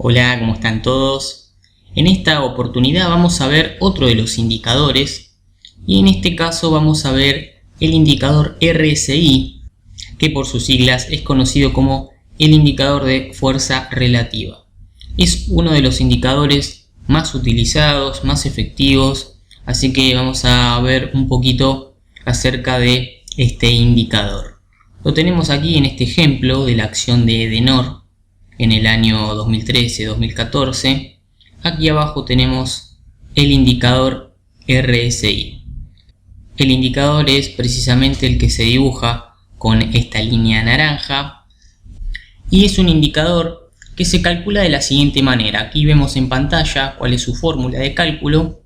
Hola, ¿cómo están todos? En esta oportunidad vamos a ver otro de los indicadores y en este caso vamos a ver el indicador RSI, que por sus siglas es conocido como el indicador de fuerza relativa. Es uno de los indicadores más utilizados, más efectivos, así que vamos a ver un poquito acerca de este indicador. Lo tenemos aquí en este ejemplo de la acción de Edenor en el año 2013-2014. Aquí abajo tenemos el indicador RSI. El indicador es precisamente el que se dibuja con esta línea naranja y es un indicador que se calcula de la siguiente manera. Aquí vemos en pantalla cuál es su fórmula de cálculo.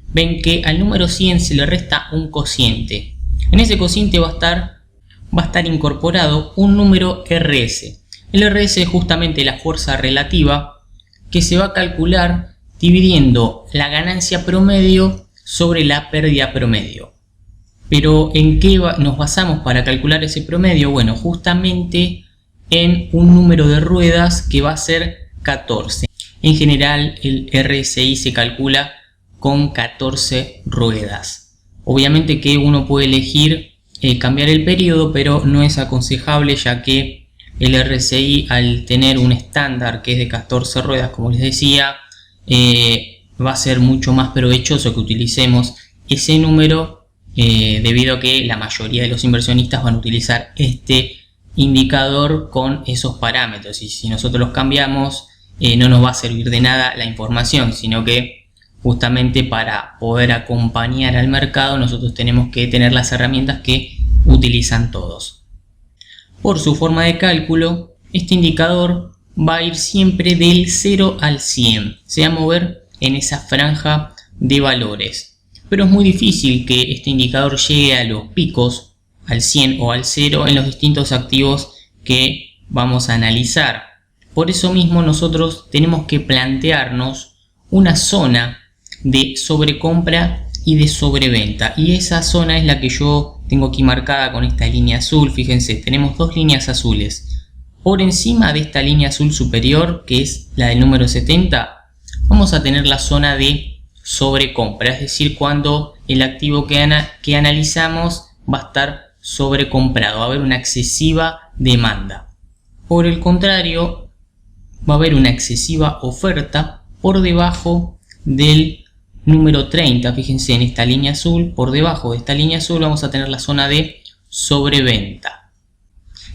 Ven que al número 100 se le resta un cociente. En ese cociente va a estar incorporado un número RS. El RS es justamente la fuerza relativa que se va a calcular dividiendo la ganancia promedio sobre la pérdida promedio. Pero ¿en qué nos basamos para calcular ese promedio? Bueno, justamente en un número de ruedas que va a ser 14. En general el RSI se calcula con 14 ruedas. Obviamente que uno puede elegir cambiar el periodo, pero no es aconsejable, ya que el RSI, al tener un estándar que es de 14 ruedas, como les decía, va a ser mucho más provechoso que utilicemos ese número, debido a que la mayoría de los inversionistas van a utilizar este indicador con esos parámetros, y si nosotros los cambiamos no nos va a servir de nada la información, sino que justamente para poder acompañar al mercado nosotros tenemos que tener las herramientas que utilizan todos. Por su forma de cálculo, este indicador va a ir siempre del 0 al 100, se va a mover en esa franja de valores. Pero es muy difícil que este indicador llegue a los picos, al 100 o al 0, en los distintos activos que vamos a analizar. Por eso mismo nosotros tenemos que plantearnos una zona de sobrecompra y de sobreventa, y esa zona es la que yo tengo aquí marcada con esta línea azul. Fíjense, tenemos dos líneas azules. Por encima de esta línea azul superior, que es la del número 70, vamos a tener la zona de sobrecompra, es decir, cuando el activo que analizamos va a estar sobrecomprado, va a haber una excesiva demanda. Por el contrario, va a haber una excesiva oferta por debajo del número 30, fíjense en esta línea azul, por debajo de esta línea azul vamos a tener la zona de sobreventa.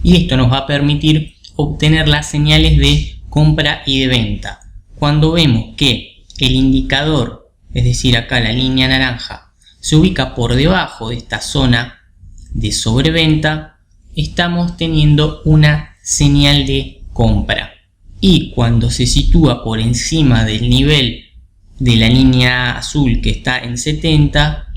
Y esto nos va a permitir obtener las señales de compra y de venta. Cuando vemos que el indicador, es decir acá la línea naranja, se ubica por debajo de esta zona de sobreventa, estamos teniendo una señal de compra. Y cuando se sitúa por encima del nivel de la línea azul que está en 70,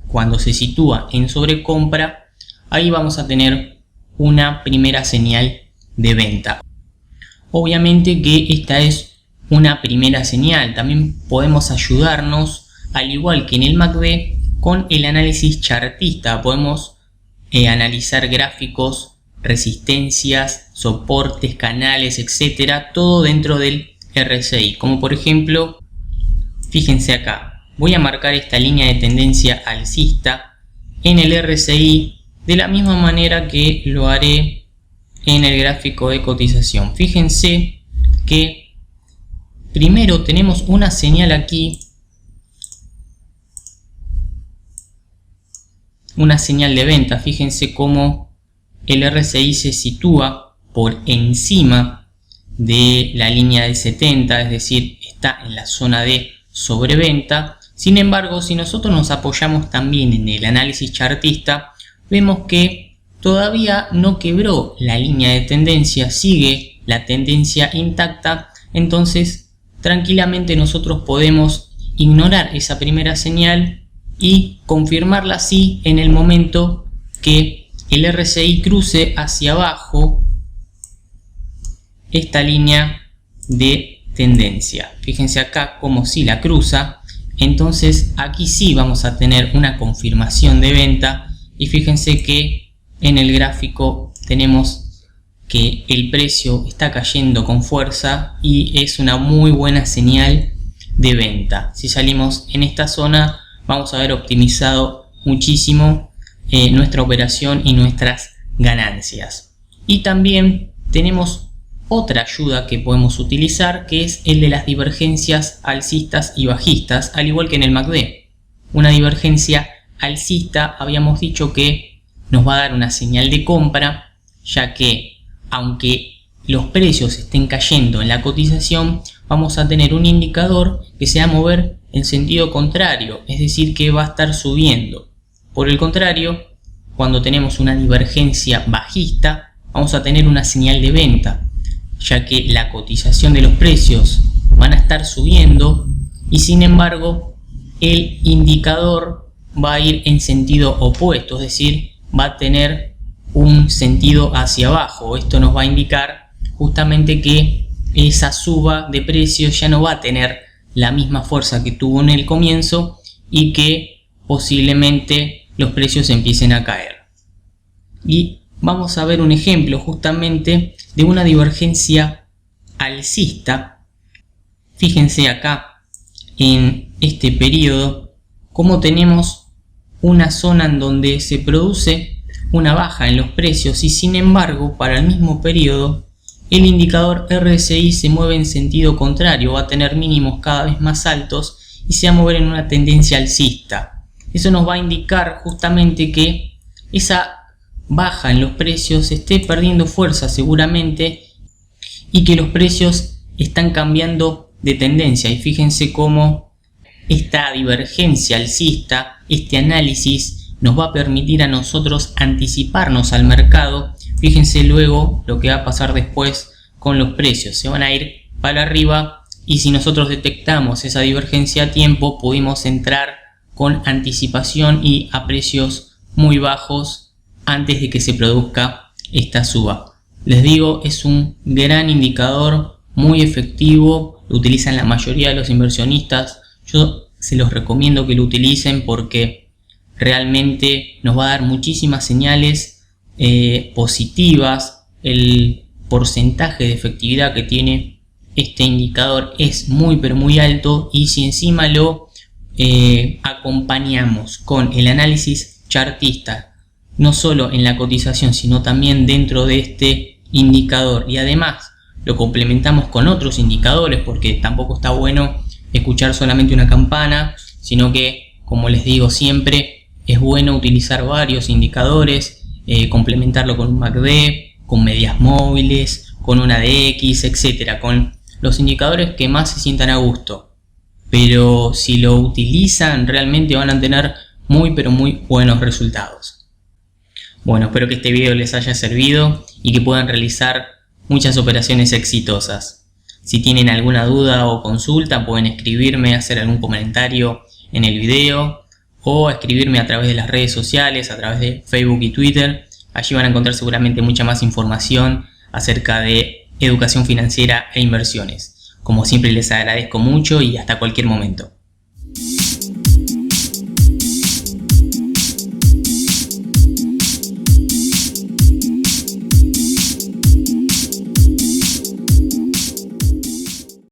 cuando se sitúa en sobrecompra, ahí vamos a tener una primera señal de venta. Obviamente que esta es una primera señal. También podemos ayudarnos, al igual que en el MACD, con el análisis chartista. Podemos analizar gráficos, resistencias, soportes, canales, etcétera, todo dentro del RSI, como por ejemplo, fíjense acá, voy a marcar esta línea de tendencia alcista en el RSI de la misma manera que lo haré en el gráfico de cotización. Fíjense que primero tenemos una señal aquí, una señal de venta. Fíjense cómo el RSI se sitúa por encima de la línea de 70, es decir, está en la zona de sobreventa. Sin embargo, si nosotros nos apoyamos también en el análisis chartista, vemos que todavía no quebró la línea de tendencia, sigue la tendencia intacta. Entonces tranquilamente nosotros podemos ignorar esa primera señal y confirmarla así en el momento que el RSI cruce hacia abajo esta línea de tendencia. Fíjense acá como si la cruza, entonces aquí sí vamos a tener una confirmación de venta. Y fíjense que en el gráfico tenemos que el precio está cayendo con fuerza y es una muy buena señal de venta. Si salimos en esta zona, vamos a haber optimizado muchísimo nuestra operación y nuestras ganancias. Y también tenemos otra ayuda que podemos utilizar, que es el de las divergencias alcistas y bajistas, al igual que en el MACD. Una divergencia alcista habíamos dicho que nos va a dar una señal de compra, ya que aunque los precios estén cayendo en la cotización, vamos a tener un indicador que se va a mover en sentido contrario, es decir, que va a estar subiendo. Por el contrario, cuando tenemos una divergencia bajista, vamos a tener una señal de venta, ya que la cotización de los precios van a estar subiendo y sin embargo el indicador va a ir en sentido opuesto, es decir, va a tener un sentido hacia abajo. Esto nos va a indicar justamente que esa suba de precios ya no va a tener la misma fuerza que tuvo en el comienzo y que posiblemente los precios empiecen a caer. Y vamos a ver un ejemplo justamente de una divergencia alcista. Fíjense acá en este periodo cómo tenemos una zona en donde se produce una baja en los precios y sin embargo para el mismo periodo el indicador RSI se mueve en sentido contrario, va a tener mínimos cada vez más altos y se va a mover en una tendencia alcista. Eso nos va a indicar justamente que esa baja en los precios esté perdiendo fuerza seguramente y que los precios están cambiando de tendencia. Y fíjense cómo esta divergencia alcista, este análisis nos va a permitir a nosotros anticiparnos al mercado. Fíjense luego lo que va a pasar después con los precios, se van a ir para arriba y si nosotros detectamos esa divergencia a tiempo pudimos entrar con anticipación y a precios muy bajos antes de que se produzca esta suba. Les digo, es un gran indicador, muy efectivo, lo utilizan la mayoría de los inversionistas. Yo se los recomiendo que lo utilicen porque realmente nos va a dar muchísimas señales positivas. El porcentaje de efectividad que tiene este indicador es muy pero muy alto y si encima lo acompañamos con el análisis chartista, no solo en la cotización sino también dentro de este indicador, y además lo complementamos con otros indicadores, porque tampoco está bueno escuchar solamente una campana, sino que, como les digo siempre, es bueno utilizar varios indicadores, complementarlo con un MACD, con medias móviles, con una DX, etcétera, con los indicadores que más se sientan a gusto. Pero si lo utilizan realmente van a tener muy pero muy buenos resultados. Bueno, espero que este video les haya servido y que puedan realizar muchas operaciones exitosas. Si tienen alguna duda o consulta pueden escribirme, hacer algún comentario en el video o escribirme a través de las redes sociales, a través de Facebook y Twitter. Allí van a encontrar seguramente mucha más información acerca de educación financiera e inversiones. Como siempre les agradezco mucho y hasta cualquier momento.